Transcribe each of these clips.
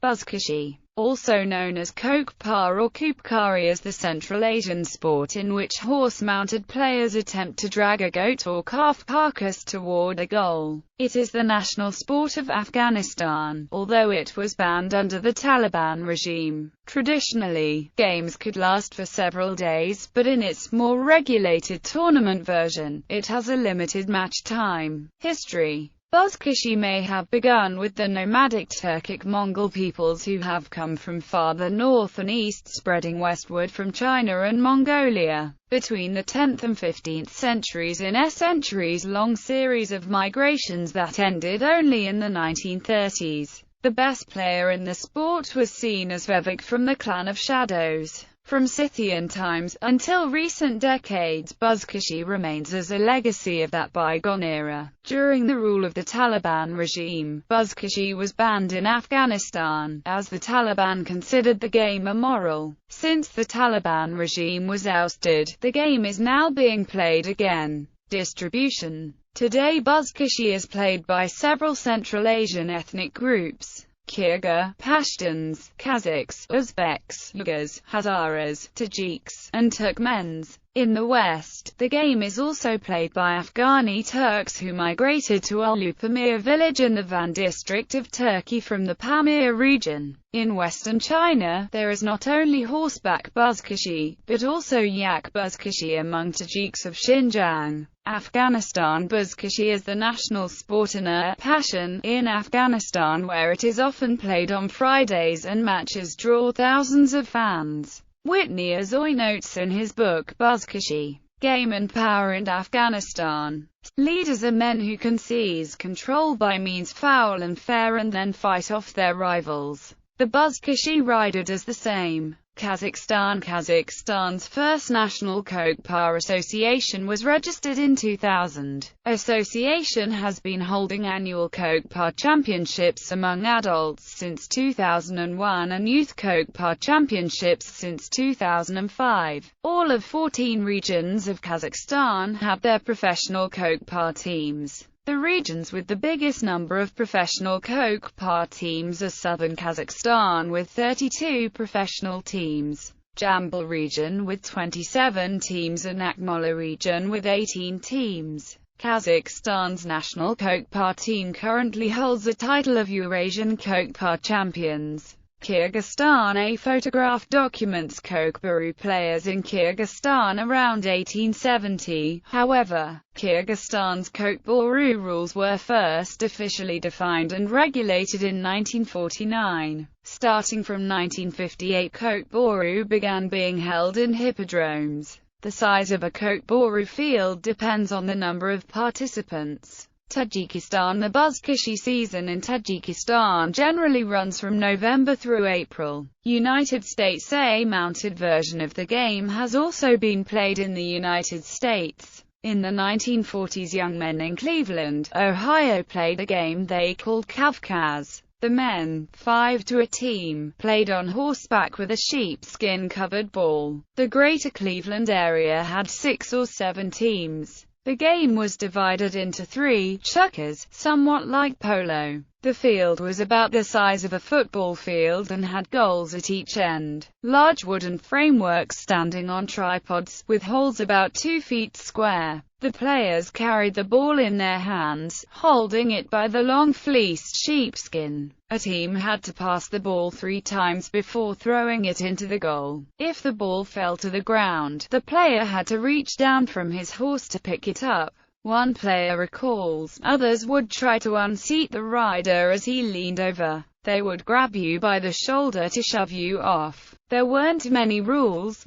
Buzkashi, also known as Kokpa or Kupkari, is the Central Asian sport in which horse-mounted players attempt to drag a goat or calf carcass toward a goal. It is the national sport of Afghanistan, although it was banned under the Taliban regime. Traditionally, games could last for several days, but in its more regulated tournament version, it has a limited match time. History. Buzkashi may have begun with the nomadic Turkic Mongol peoples who have come from farther north and east, spreading westward from China and Mongolia. Between the 10th and 15th centuries, in a centuries-long series of migrations that ended only in the 1930s. The best player in the sport was seen as Vivek from the Clan of Shadows. From Scythian times until recent decades, Buzkashi remains as a legacy of that bygone era. During the rule of the Taliban regime, Buzkashi was banned in Afghanistan, as the Taliban considered the game immoral. Since the Taliban regime was ousted, the game is now being played again. Distribution. Today Buzkashi is played by several Central Asian ethnic groups: Kyrgyz, Pashtuns, Kazakhs, Uzbeks, Uyghurs, Hazaras, Tajiks, and Turkmens. In the West, the game is also played by Afghani Turks who migrated to Ulu Pamir village in the Van district of Turkey from the Pamir region. In western China, there is not only horseback Buzkashi, but also yak Buzkashi among Tajiks of Xinjiang. Afghanistan. Buzkashi is the national sport and a passion in Afghanistan, where it is often played on Fridays and matches draw thousands of fans. Whitney Azoy notes in his book Buzkashi, Game and Power in Afghanistan. Leaders are men who can seize control by means foul and fair and then fight off their rivals. The Buzkashi rider does the same. Kazakhstan. Kazakhstan's first national Kokpa association was registered in 2000. Association has been holding annual Kokpa championships among adults since 2001 and youth Kokpa championships since 2005. All of 14 regions of Kazakhstan have their professional Kokpa teams. The regions with the biggest number of professional Kokpa teams are southern Kazakhstan with 32 professional teams, Jambal region with 27 teams and Akmola region with 18 teams. Kazakhstan's national Kokpa team currently holds the title of Eurasian Kokpa champions. Kyrgyzstan. A photograph documents Kokpa players in Kyrgyzstan around 1870. However, Kyrgyzstan's Kokpa rules were first officially defined and regulated in 1949. Starting from 1958, Kokpa began being held in hippodromes. The size of a Kokpa field depends on the number of participants. Tajikistan. The Buzkashi season in Tajikistan generally runs from November through April. United States. A mounted version of the game has also been played in the United States. In the 1940s, young men in Cleveland, Ohio played a game they called Kavkaz. The men, 5 to a team, played on horseback with a sheepskin-covered ball. The greater Cleveland area had 6 or 7 teams. The game was divided into 3 chukkas, somewhat like polo. The field was about the size of a football field and had goals at each end. Large wooden frameworks standing on tripods, with holes about 2 feet square. The players carried the ball in their hands, holding it by the long fleeced sheepskin. A team had to pass the ball 3 times before throwing it into the goal. If the ball fell to the ground, the player had to reach down from his horse to pick it up. One player recalls, others would try to unseat the rider as he leaned over. They would grab you by the shoulder to shove you off. There weren't many rules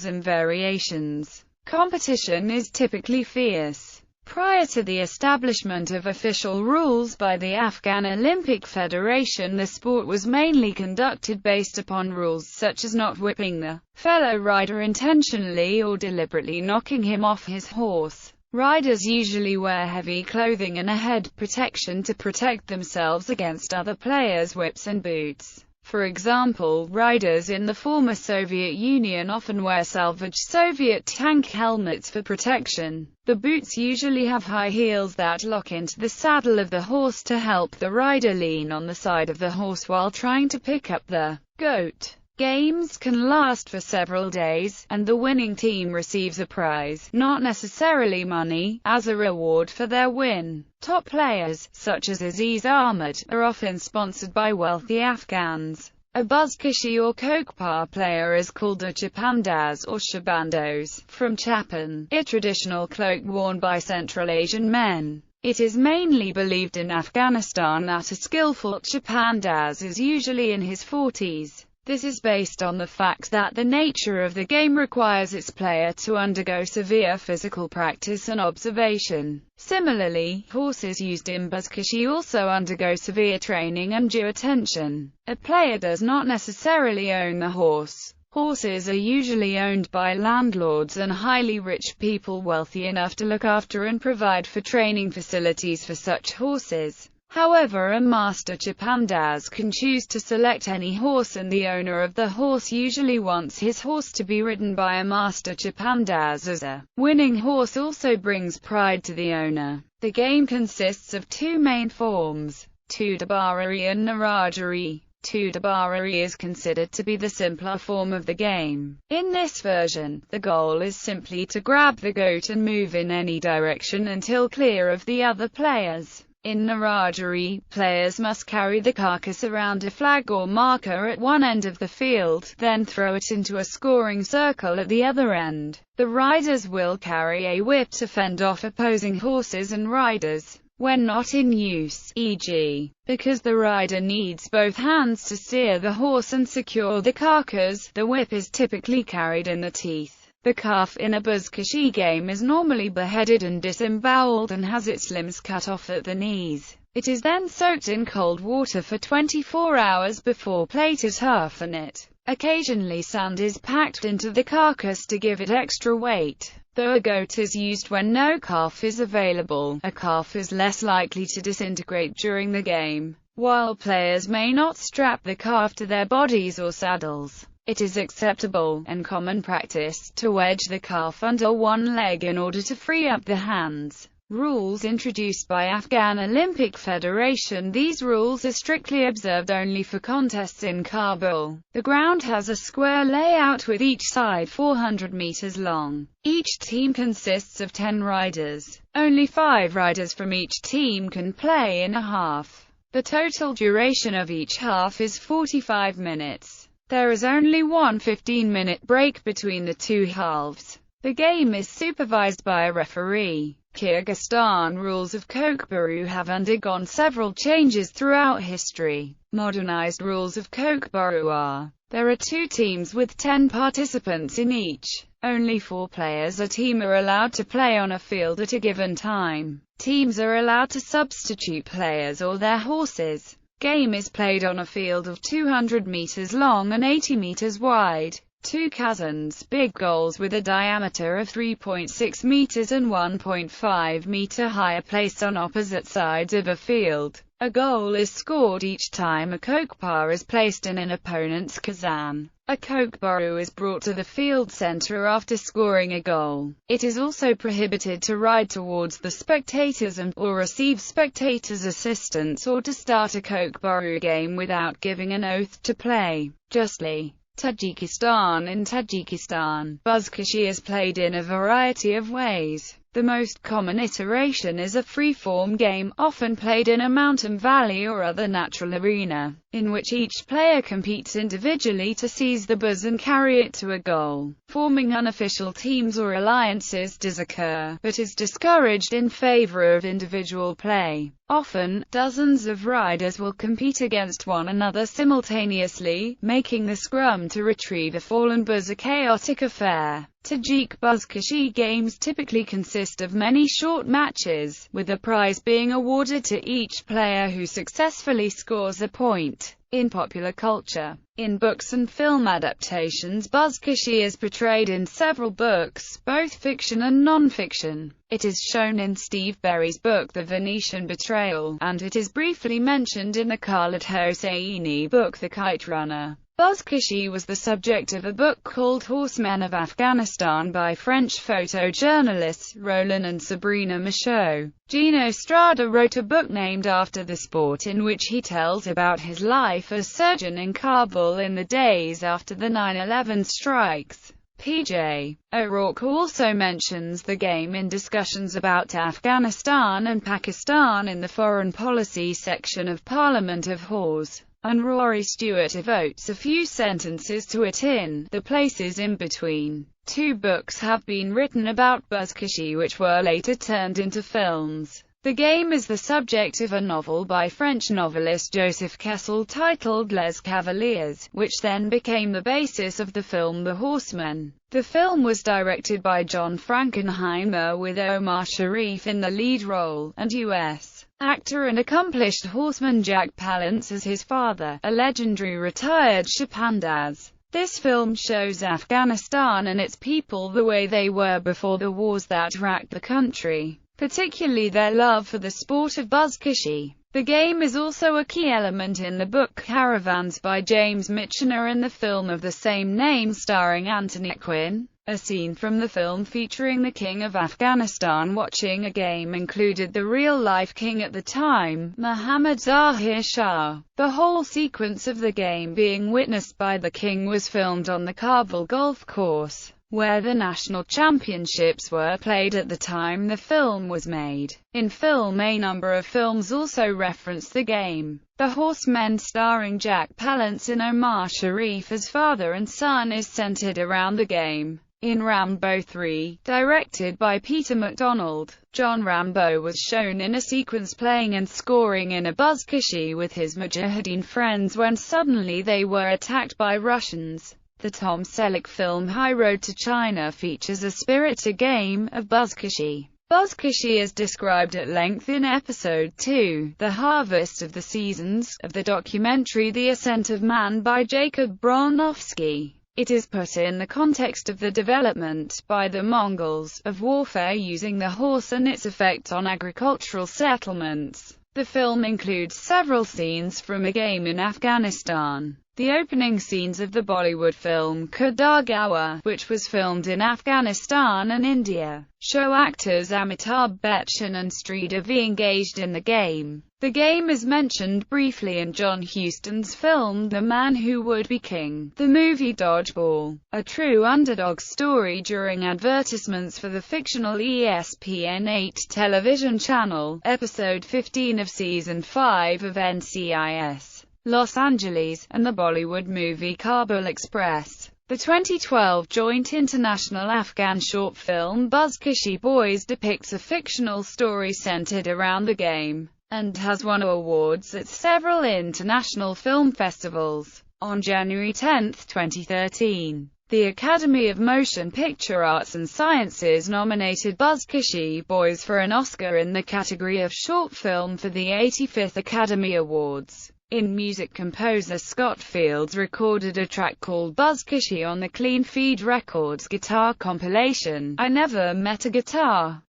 and variations. Competition is typically fierce. Prior to the establishment of official rules by the Afghan Olympic Federation, the sport was mainly conducted based upon rules such as not whipping the fellow rider intentionally or deliberately knocking him off his horse. Riders usually wear heavy clothing and a head protection to protect themselves against other players' whips and boots. For example, riders in the former Soviet Union often wear salvaged Soviet tank helmets for protection. The boots usually have high heels that lock into the saddle of the horse to help the rider lean on the side of the horse while trying to pick up the goat. Games can last for several days, and the winning team receives a prize, not necessarily money, as a reward for their win. Top players, such as Aziz Ahmed, are often sponsored by wealthy Afghans. A Buzkashi or Kokpar player is called a chapandaz or shabandos, from chapan, a traditional cloak worn by Central Asian men. It is mainly believed in Afghanistan that a skillful chapandaz is usually in his 40s. This is based on the fact that the nature of the game requires its player to undergo severe physical practice and observation. Similarly, horses used in Buzkashi also undergo severe training and due attention. A player does not necessarily own the horse. Horses are usually owned by landlords and highly rich people wealthy enough to look after and provide for training facilities for such horses. However, a master chapandaz can choose to select any horse, and the owner of the horse usually wants his horse to be ridden by a master chapandaz, as a winning horse also brings pride to the owner. The game consists of two main forms, Tudabarari and Narajari. Tudabarari is considered to be the simpler form of the game. In this version, the goal is simply to grab the goat and move in any direction until clear of the other players. In Narajari, players must carry the carcass around a flag or marker at one end of the field, then throw it into a scoring circle at the other end. The riders will carry a whip to fend off opposing horses and riders. When not in use, e.g., because the rider needs both hands to steer the horse and secure the carcass, the whip is typically carried in the teeth. The calf in a Buzkashi game is normally beheaded and disemboweled and has its limbs cut off at the knees. It is then soaked in cold water for 24 hours before plated half in it. Occasionally sand is packed into the carcass to give it extra weight. Though a goat is used when no calf is available, a calf is less likely to disintegrate during the game. While players may not strap the calf to their bodies or saddles, it is acceptable, and common practice, to wedge the calf under one leg in order to free up the hands. Rules introduced by Afghan Olympic Federation. These rules are strictly observed only for contests in Kabul. The ground has a square layout with each side 400 meters long. Each team consists of 10 riders. Only 5 riders from each team can play in a half. The total duration of each half is 45 minutes. There is only one 15-minute break between the two halves. The game is supervised by a referee. Kyrgyzstan rules of Kokbaru have undergone several changes throughout history. Modernized rules of Kokbaru are: there are 2 teams with 10 participants in each. Only 4 players a team are allowed to play on a field at a given time. Teams are allowed to substitute players or their horses. Game is played on a field of 200 meters long and 80 meters wide. 2 kazans, big goals with a diameter of 3.6 meters and 1.5 meter high, are placed on opposite sides of a field. A goal is scored each time a kokpar is placed in an opponent's kazan. A kokbaru is brought to the field center after scoring a goal. It is also prohibited to ride towards the spectators or receive spectators' assistance, or to start a kokbaru game without giving an oath to play justly. Tajikistan. In Tajikistan, Buzkashi is played in a variety of ways. The most common iteration is a free-form game, often played in a mountain valley or other natural arena, in which each player competes individually to seize the buzz and carry it to a goal. Forming unofficial teams or alliances does occur, but is discouraged in favor of individual play. Often, dozens of riders will compete against one another simultaneously, making the scrum to retrieve a fallen buzz a chaotic affair. Tajik Buzkashi games typically consist of many short matches, with a prize being awarded to each player who successfully scores a point. event in popular culture. In books and film adaptations, Buzkashi is portrayed in several books, both fiction and non-fiction. It is shown in Steve Berry's book The Venetian Betrayal, and it is briefly mentioned in the Khaled Hosseini book The Kite Runner. Buzkashi was the subject of a book called Horsemen of Afghanistan by French photojournalists Roland and Sabrina Michaud. Gino Strada wrote a book named after the sport in which he tells about his life as surgeon in Kabul in the days after the 9/11 strikes. P.J. O'Rourke also mentions the game in discussions about Afghanistan and Pakistan in the foreign policy section of Parliament of Whores, and Rory Stewart devotes a few sentences to it in The Places in Between. 2 books have been written about Buzkashi which were later turned into films. The game is the subject of a novel by French novelist Joseph Kessel titled Les Cavaliers, which then became the basis of the film The Horsemen. The film was directed by John Frankenheimer with Omar Sharif in the lead role, and U.S. actor and accomplished horseman Jack Palance as his father, a legendary retired shapandaz. This film shows Afghanistan and its people the way they were before the wars that racked the country, particularly their love for the sport of Buzkashi. The game is also a key element in the book Caravans by James Michener and the film of the same name starring Anthony Quinn. A scene from the film featuring the King of Afghanistan watching a game included the real-life king at the time, Muhammad Zahir Shah. The whole sequence of the game being witnessed by the king was filmed on the Kabul golf course, where the national championships were played at the time the film was made. In film, a number of films also reference the game. The Horsemen starring Jack Palance and Omar Sharif as father and son is centered around the game. In Rambo 3, directed by Peter MacDonald, John Rambo was shown in a sequence playing and scoring in a Buzkashi with his Mujahideen friends when suddenly they were attacked by Russians. The Tom Selleck film High Road to China features a spirited game of Buzkashi. Buzkashi is described at length in Episode 2, The Harvest of the Seasons, of the documentary The Ascent of Man by Jacob Bronowski. It is put in the context of the development, by the Mongols, of warfare using the horse and its effect on agricultural settlements. The film includes several scenes from a game in Afghanistan. The opening scenes of the Bollywood film Khuda, which was filmed in Afghanistan and India, show actors Amitabh Bachchan and Sridevi engaged in the game. The game is mentioned briefly in John Huston's film The Man Who Would Be King. The movie Dodgeball, a true underdog story during advertisements for the fictional ESPN8 television channel, episode 15 of season 5 of NCIS. Los Angeles, and the Bollywood movie Kabul Express. The 2012 joint international Afghan short film Buzkashi Boys depicts a fictional story centered around the game, and has won awards at several international film festivals. On January 10, 2013, the Academy of Motion Picture Arts and Sciences nominated Buzkashi Boys for an Oscar in the category of short film for the 85th Academy Awards. In music, composer Scott Fields recorded a track called Buzkashi on the Clean Feed Records guitar compilation, I Never Met a Guitar.